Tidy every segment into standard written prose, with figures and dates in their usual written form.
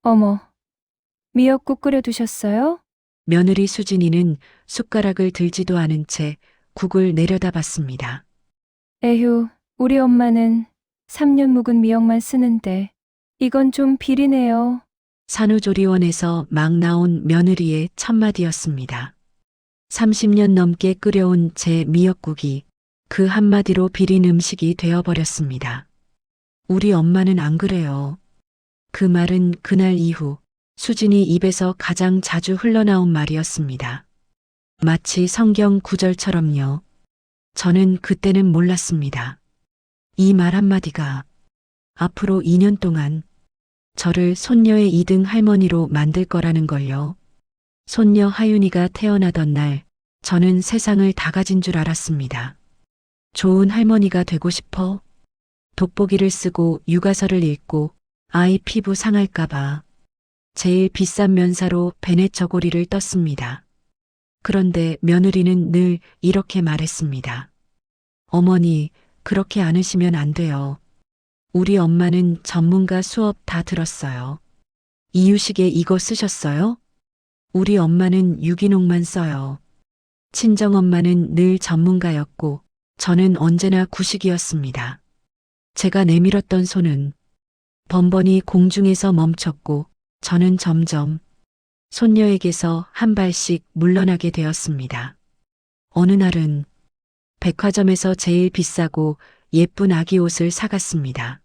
어머, 미역국 끓여 두셨어요? 며느리 수진이는 숟가락을 들지도 않은 채 국을 내려다봤습니다. 에휴, 우리 엄마는 3년 묵은 미역만 쓰는데 이건 좀 비리네요. 산후조리원에서 막 나온 며느리의 첫마디였습니다. 30년 넘게 끓여온 제 미역국이 그 한마디로 비린 음식이 되어버렸습니다. 우리 엄마는 안 그래요. 그 말은 그날 이후 수진이 입에서 가장 자주 흘러나온 말이었습니다. 마치 성경 구절처럼요. 저는 그때는 몰랐습니다. 이 말 한마디가 앞으로 2년 동안 저를 손녀의 2등 할머니로 만들 거라는 걸요. 손녀 하윤이가 태어나던 날 저는 세상을 다 가진 줄 알았습니다. 좋은 할머니가 되고 싶어. 돋보기를 쓰고 육아서를 읽고 아이 피부 상할까봐 제일 비싼 면사로 베넷 저고리를 떴습니다. 그런데 며느리는 늘 이렇게 말했습니다. 어머니, 그렇게 않으시면 안 돼요. 우리 엄마는 전문가 수업 다 들었어요. 이유식에 이거 쓰셨어요? 우리 엄마는 유기농만 써요. 친정엄마는 늘 전문가였고 저는 언제나 구식이었습니다. 제가 내밀었던 손은 번번이 공중에서 멈췄고 저는 점점 손녀에게서 한 발씩 물러나게 되었습니다. 어느 날은 백화점에서 제일 비싸고 예쁜 아기 옷을 사갔습니다.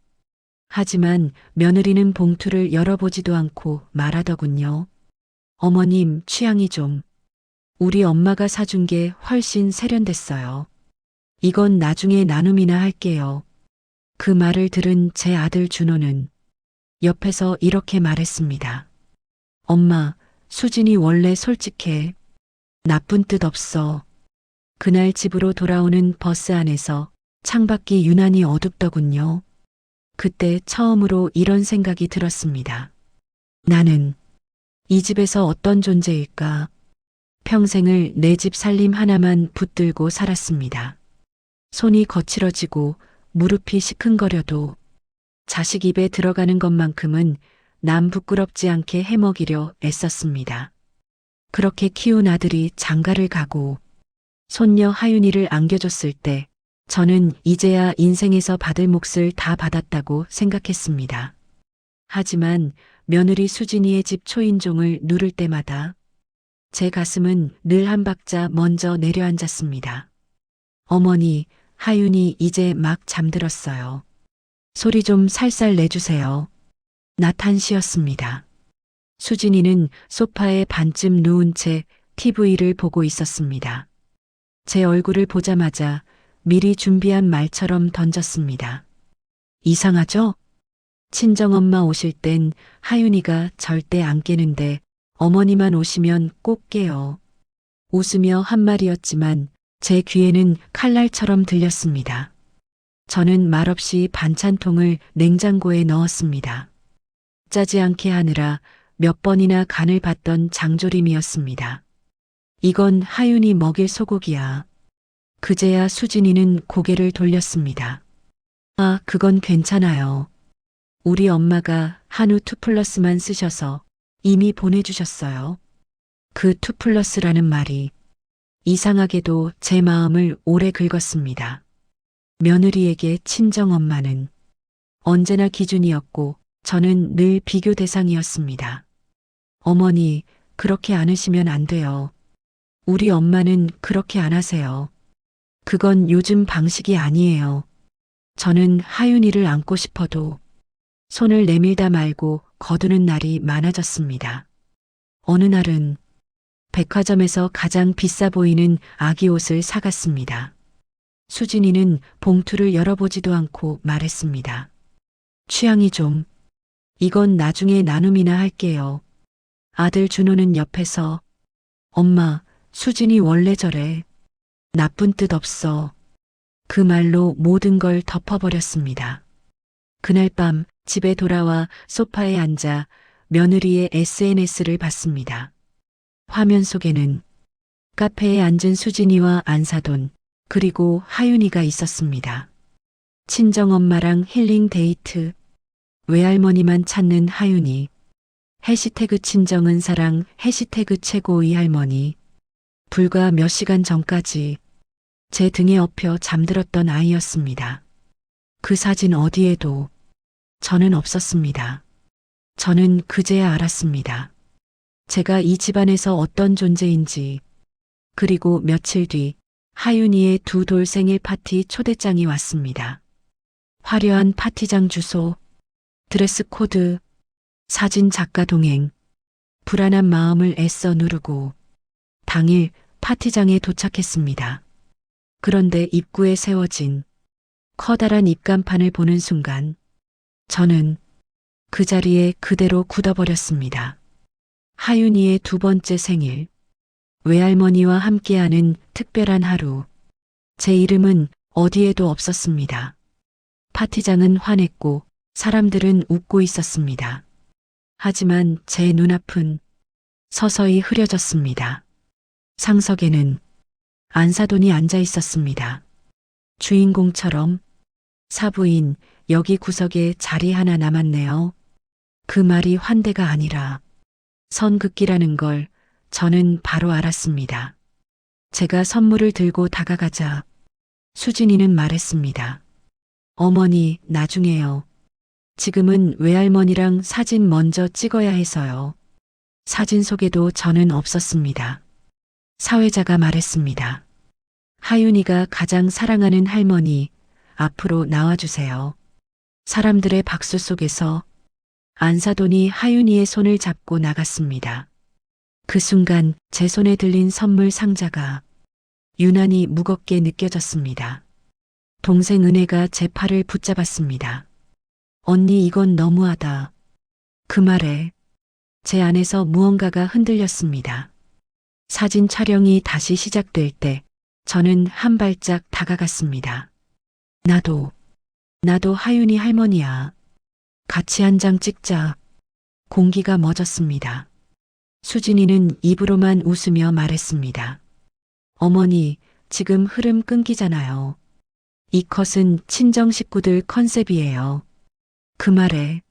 하지만 며느리는 봉투를 열어보지도 않고 말하더군요. 어머님, 취향이 좀. 우리 엄마가 사준 게 훨씬 세련됐어요. 이건 나중에 나눔이나 할게요. 그 말을 들은 제 아들 준호는 옆에서 이렇게 말했습니다. 엄마, 수진이 원래 솔직해. 나쁜 뜻 없어. 그날 집으로 돌아오는 버스 안에서 창밖이 유난히 어둡더군요. 그때 처음으로 이런 생각이 들었습니다. 나는 이 집에서 어떤 존재일까? 평생을 내 집 살림 하나만 붙들고 살았습니다. 손이 거칠어지고 무릎이 시큰거려도 자식 입에 들어가는 것만큼은 남 부끄럽지 않게 해먹이려 애썼습니다. 그렇게 키운 아들이 장가를 가고 손녀 하윤이를 안겨줬을 때 저는 이제야 인생에서 받을 몫을 다 받았다고 생각했습니다. 하지만 며느리 수진이의 집 초인종을 누를 때마다 제 가슴은 늘 한 박자 먼저 내려앉았습니다. 어머니, 하윤이 이제 막 잠들었어요. 소리 좀 살살 내주세요. 낮 1시였습니다. 수진이는 소파에 반쯤 누운 채 TV를 보고 있었습니다. 제 얼굴을 보자마자 미리 준비한 말처럼 던졌습니다. 이상하죠? 친정엄마 오실 땐 하윤이가 절대 안 깨는데 어머니만 오시면 꼭 깨요. 웃으며 한 말이었지만 제 귀에는 칼날처럼 들렸습니다. 저는 말없이 반찬통을 냉장고에 넣었습니다. 짜지 않게 하느라 몇 번이나 간을 봤던 장조림이었습니다. 이건 하윤이 먹일 소고기야. 그제야 수진이는 고개를 돌렸습니다. 아, 그건 괜찮아요. 우리 엄마가 한우 2플러스만 쓰셔서 이미 보내주셨어요. 그 2플러스라는 말이 이상하게도 제 마음을 오래 긁었습니다. 며느리에게 친정엄마는 언제나 기준이었고 저는 늘 비교 대상이었습니다. 어머니, 그렇게 않으시면 안 돼요. 우리 엄마는 그렇게 안 하세요. 그건 요즘 방식이 아니에요. 저는 하윤이를 안고 싶어도 손을 내밀다 말고 거두는 날이 많아졌습니다. 어느 날은 백화점에서 가장 비싸 보이는 아기 옷을 사갔습니다. 수진이는 봉투를 열어보지도 않고 말했습니다. 취향이 좀. 이건 나중에 나눔이나 할게요. 아들 준호는 옆에서 엄마, 수진이 원래 저래. 나쁜 뜻 없어. 그 말로 모든 걸 덮어버렸습니다. 그날 밤 집에 돌아와 소파에 앉아 며느리의 SNS를 봤습니다. 화면 속에는 카페에 앉은 수진이와 안사돈, 그리고 하윤이가 있었습니다. 친정엄마랑 힐링 데이트, 외할머니만 찾는 하윤이, 해시태그 친정은 사랑, 해시태그 최고의 할머니. 불과 몇 시간 전까지 제 등에 엎여 잠들었던 아이였습니다. 그 사진 어디에도 저는 없었습니다. 저는 그제야 알았습니다. 제가 이 집안에서 어떤 존재인지. 그리고 며칠 뒤 하윤이의 두 돌 생일 파티 초대장이 왔습니다. 화려한 파티장 주소, 드레스 코드, 사진 작가 동행. 불안한 마음을 애써 누르고 당일 파티장에 도착했습니다. 그런데 입구에 세워진 커다란 입간판을 보는 순간 저는 그 자리에 그대로 굳어버렸습니다. 하윤이의 두 번째 생일, 외할머니와 함께하는 특별한 하루. 제 이름은 어디에도 없었습니다. 파티장은 환했고 사람들은 웃고 있었습니다. 하지만 제 눈앞은 서서히 흐려졌습니다. 상석에는 안사돈이 앉아 있었습니다. 주인공처럼 사부인, 여기 구석에 자리 하나 남았네요. 그 말이 환대가 아니라 선긋기라는 걸 저는 바로 알았습니다. 제가 선물을 들고 다가가자 수진이는 말했습니다. 어머니, 나중에요. 지금은 외할머니랑 사진 먼저 찍어야 해서요. 사진 속에도 저는 없었습니다. 사회자가 말했습니다. 하윤이가 가장 사랑하는 할머니, 앞으로 나와주세요. 사람들의 박수 속에서 안사돈이 하윤이의 손을 잡고 나갔습니다. 그 순간 제 손에 들린 선물 상자가 유난히 무겁게 느껴졌습니다. 동생 은혜가 제 팔을 붙잡았습니다. 언니, 이건 너무하다. 그 말에 제 안에서 무언가가 흔들렸습니다. 사진 촬영이 다시 시작될 때 저는 한 발짝 다가갔습니다. 나도 하윤이 할머니야. 같이 한 장 찍자. 공기가 멎었습니다. 수진이는 입으로만 웃으며 말했습니다. 어머니, 지금 흐름 끊기잖아요. 이 컷은 친정 식구들 컨셉이에요. 그 말에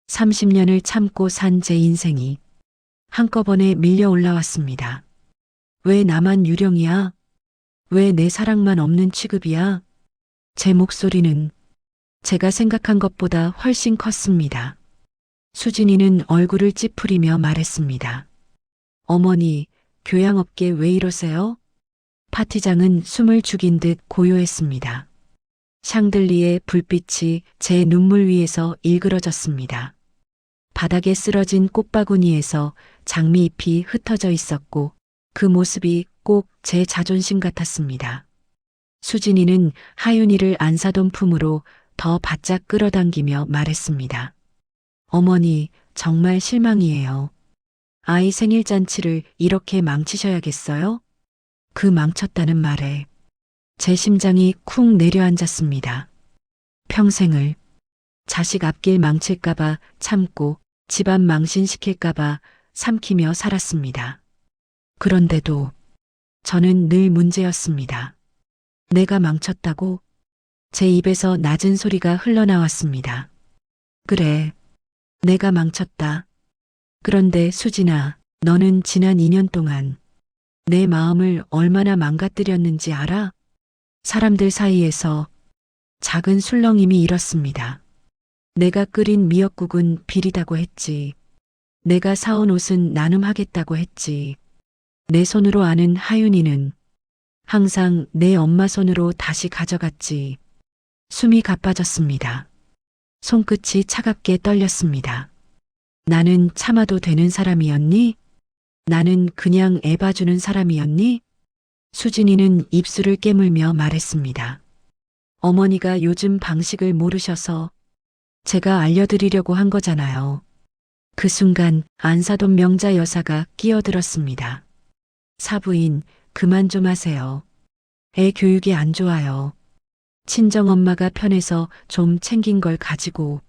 30년을 참고 산 제 인생이 한꺼번에 밀려 올라왔습니다. 왜 나만 유령이야? 왜 내 사랑만 없는 취급이야? 제 목소리는 제가 생각한 것보다 훨씬 컸습니다. 수진이는 얼굴을 찌푸리며 말했습니다. 어머니, 교양업계 왜 이러세요? 파티장은 숨을 죽인 듯 고요했습니다. 샹들리의 불빛이 제 눈물 위에서 일그러졌습니다. 바닥에 쓰러진 꽃바구니에서 장미잎이 흩어져 있었고 그 모습이 꼭 제 자존심 같았습니다. 수진이는 하윤이를 안사돈 품으로 더 바짝 끌어당기며 말했습니다. 어머니, 정말 실망이에요. 아이 생일 잔치를 이렇게 망치셔야겠어요? 그 망쳤다는 말에 제 심장이 쿵 내려앉았습니다. 평생을 자식 앞길 망칠까봐 참고 집안 망신시킬까봐 삼키며 살았습니다. 그런데도 저는 늘 문제였습니다. 내가 망쳤다고? 제 입에서 낮은 소리가 흘러나왔습니다. 그래, 내가 망쳤다. 그런데 수진아, 너는 지난 2년 동안 내 마음을 얼마나 망가뜨렸는지 알아? 사람들 사이에서 작은 술렁임이 일었습니다. 내가 끓인 미역국은 비리다고 했지. 내가 사온 옷은 나눔하겠다고 했지. 내 손으로 아는 하윤이는 항상 내 엄마 손으로 다시 가져갔지. 숨이 가빠졌습니다. 손끝이 차갑게 떨렸습니다. 나는 참아도 되는 사람이었니? 나는 그냥 애 봐주는 사람이었니? 수진이는 입술을 깨물며 말했습니다. 어머니가 요즘 방식을 모르셔서 제가 알려드리려고 한 거잖아요. 그 순간 안사돈 명자 여사가 끼어들었습니다. 사부인, 그만 좀 하세요. 애 교육이 안 좋아요. 친정엄마가 편해서 좀 챙긴 걸 가지고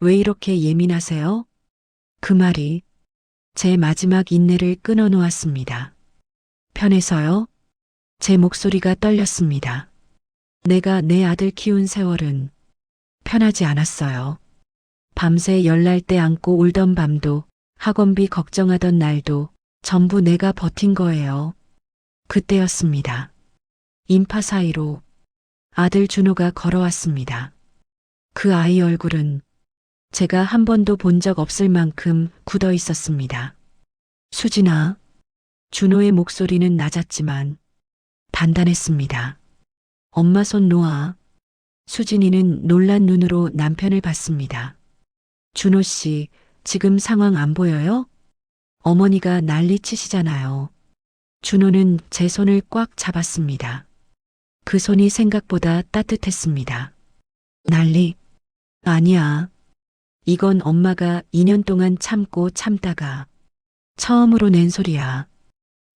왜 이렇게 예민하세요? 그 말이 제 마지막 인내를 끊어놓았습니다. 편해서요? 제 목소리가 떨렸습니다. 내가 내 아들 키운 세월은 편하지 않았어요. 밤새 열날 때 안고 울던 밤도 학원비 걱정하던 날도 전부 내가 버틴 거예요. 그때였습니다. 인파 사이로 아들 준호가 걸어왔습니다. 그 아이 얼굴은 제가 한 번도 본 적 없을 만큼 굳어 있었습니다. 수진아, 준호의 목소리는 낮았지만 단단했습니다. 엄마 손 놓아. 수진이는 놀란 눈으로 남편을 봤습니다. 준호 씨, 지금 상황 안 보여요? 어머니가 난리 치시잖아요. 준호는 제 손을 꽉 잡았습니다. 그 손이 생각보다 따뜻했습니다. 난리? 아니야. 이건 엄마가 2년 동안 참고 참다가 처음으로 낸 소리야.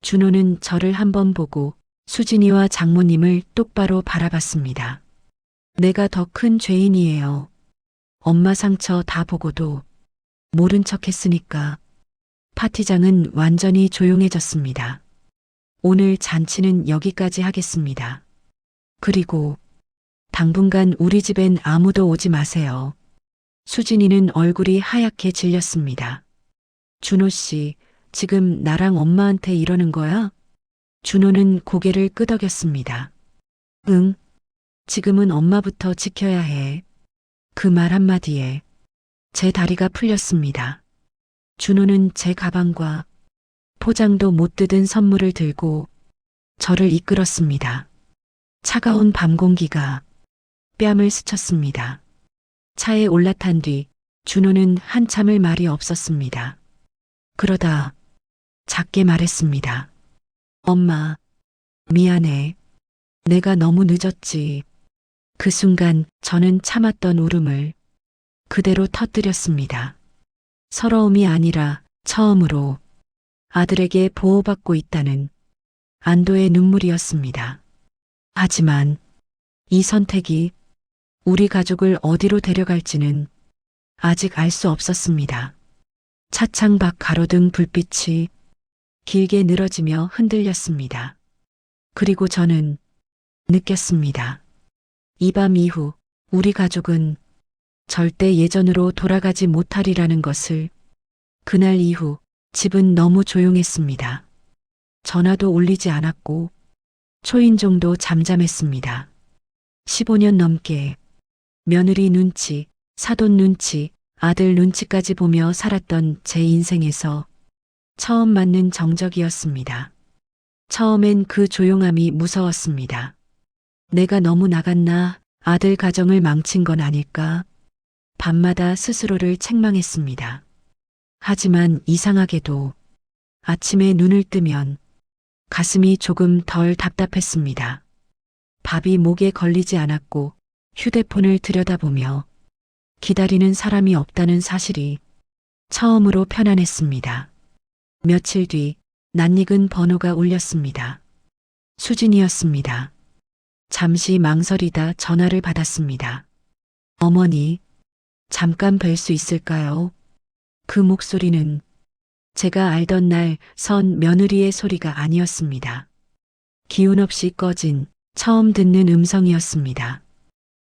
준호는 저를 한번 보고 수진이와 장모님을 똑바로 바라봤습니다. 내가 더 큰 죄인이에요. 엄마 상처 다 보고도 모른 척 했으니까. 파티장은 완전히 조용해졌습니다. 오늘 잔치는 여기까지 하겠습니다. 그리고 당분간 우리 집엔 아무도 오지 마세요. 수진이는 얼굴이 하얗게 질렸습니다. 준호 씨, 지금 나랑 엄마한테 이러는 거야? 준호는 고개를 끄덕였습니다. 응, 지금은 엄마부터 지켜야 해. 그 말 한마디에 제 다리가 풀렸습니다. 준호는 제 가방과 포장도 못 뜯은 선물을 들고 저를 이끌었습니다. 차가운 밤 공기가 뺨을 스쳤습니다. 차에 올라탄 뒤 준호는 한참을 말이 없었습니다. 그러다 작게 말했습니다. 엄마, 미안해. 내가 너무 늦었지. 그 순간 저는 참았던 울음을 그대로 터뜨렸습니다. 서러움이 아니라 처음으로 아들에게 보호받고 있다는 안도의 눈물이었습니다. 하지만 이 선택이 우리 가족을 어디로 데려갈지는 아직 알 수 없었습니다. 차창 밖 가로등 불빛이 길게 늘어지며 흔들렸습니다. 그리고 저는 느꼈습니다. 이 밤 이후 우리 가족은 절대 예전으로 돌아가지 못하리라는 것을. 그날 이후 집은 너무 조용했습니다. 전화도 울리지 않았고 초인종도 잠잠했습니다. 15년 넘게 며느리 눈치, 사돈 눈치, 아들 눈치까지 보며 살았던 제 인생에서 처음 맞는 정적이었습니다. 처음엔 그 조용함이 무서웠습니다. 내가 너무 나갔나, 아들 가정을 망친 건 아닐까? 밤마다 스스로를 책망했습니다. 하지만 이상하게도 아침에 눈을 뜨면 가슴이 조금 덜 답답했습니다. 밥이 목에 걸리지 않았고 휴대폰을 들여다보며 기다리는 사람이 없다는 사실이 처음으로 편안했습니다. 며칠 뒤 낯익은 번호가 울렸습니다. 수진이었습니다. 잠시 망설이다 전화를 받았습니다. 어머니, 잠깐 뵐 수 있을까요? 그 목소리는 제가 알던 날 선 며느리의 소리가 아니었습니다. 기운 없이 꺼진 처음 듣는 음성이었습니다.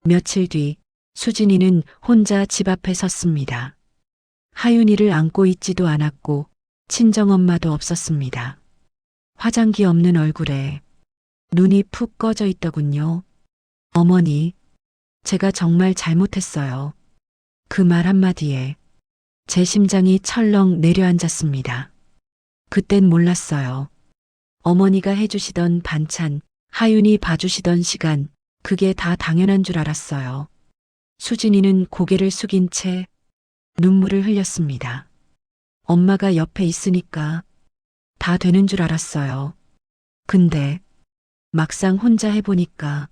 며칠 뒤 수진이는 혼자 집 앞에 섰습니다. 하윤이를 안고 있지도 않았고 친정엄마도 없었습니다. 화장기 없는 얼굴에 눈이 푹 꺼져 있더군요. 어머니, 제가 정말 잘못했어요. 그 말 한마디에 제 심장이 철렁 내려앉았습니다. 그땐 몰랐어요. 어머니가 해주시던 반찬, 하윤이 봐주시던 시간, 그게 다 당연한 줄 알았어요. 수진이는 고개를 숙인 채 눈물을 흘렸습니다. 엄마가 옆에 있으니까 다 되는 줄 알았어요. 근데 막상 혼자 해보니까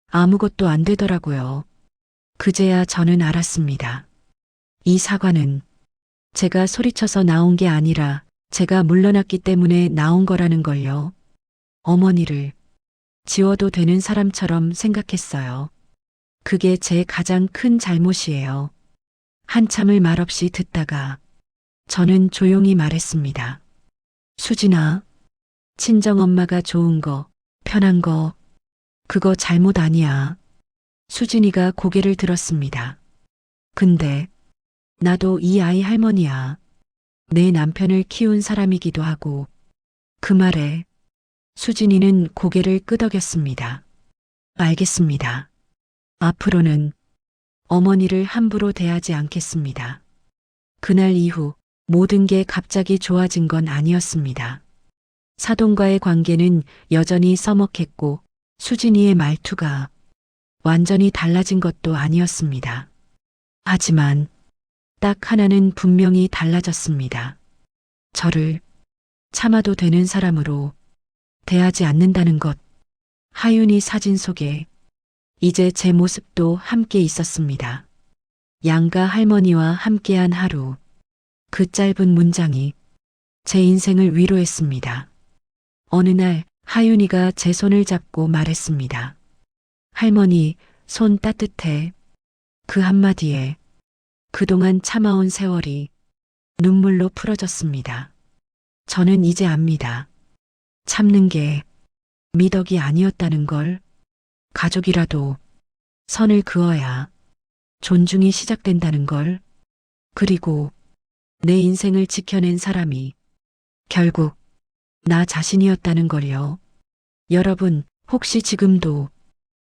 아무것도 안 되더라고요. 그제야 저는 알았습니다. 이 사과는 제가 소리쳐서 나온 게 아니라 제가 물러났기 때문에 나온 거라는 걸요. 어머니를 지워도 되는 사람처럼 생각했어요. 그게 제 가장 큰 잘못이에요. 한참을 말없이 듣다가 저는 조용히 말했습니다. 수진아, 친정엄마가 좋은 거, 편한 거, 그거 잘못 아니야. 수진이가 고개를 들었습니다. 근데 나도 이 아이 할머니야. 내 남편을 키운 사람이기도 하고 그 말에 수진이는 고개를 끄덕였습니다. 알겠습니다. 앞으로는 어머니를 함부로 대하지 않겠습니다. 그날 이후 모든 게 갑자기 좋아진 건 아니었습니다. 사돈과의 관계는 여전히 서먹했고 수진이의 말투가 완전히 달라진 것도 아니었습니다. 하지만 딱 하나는 분명히 달라졌습니다. 저를 참아도 되는 사람으로 대하지 않는다는 것. 하윤이 사진 속에 이제 제 모습도 함께 있었습니다. 양가 할머니와 함께한 하루. 그 짧은 문장이 제 인생을 위로했습니다. 어느 날 하윤이가 제 손을 잡고 말했습니다. 할머니, 손 따뜻해. 그 한마디에 그동안 참아온 세월이 눈물로 풀어졌습니다. 저는 이제 압니다. 참는 게 미덕이 아니었다는 걸. 가족이라도 선을 그어야 존중이 시작된다는 걸. 그리고 내 인생을 지켜낸 사람이 결국 나 자신이었다는 걸요. 여러분, 혹시 지금도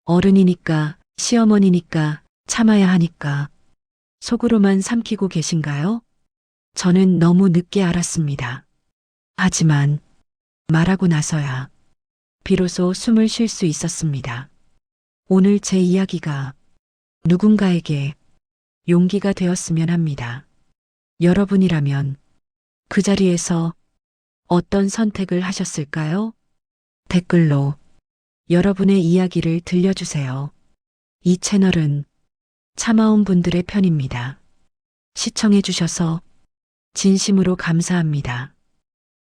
어른이니까, 시어머니니까, 참아야 하니까 속으로만 삼키고 계신가요? 저는 너무 늦게 알았습니다. 하지만 말하고 나서야 비로소 숨을 쉴 수 있었습니다. 오늘 제 이야기가 누군가에게 용기가 되었으면 합니다. 여러분이라면 그 자리에서 어떤 선택을 하셨을까요? 댓글로 여러분의 이야기를 들려주세요. 이 채널은 참아온 분들의 편입니다. 시청해주셔서 진심으로 감사합니다.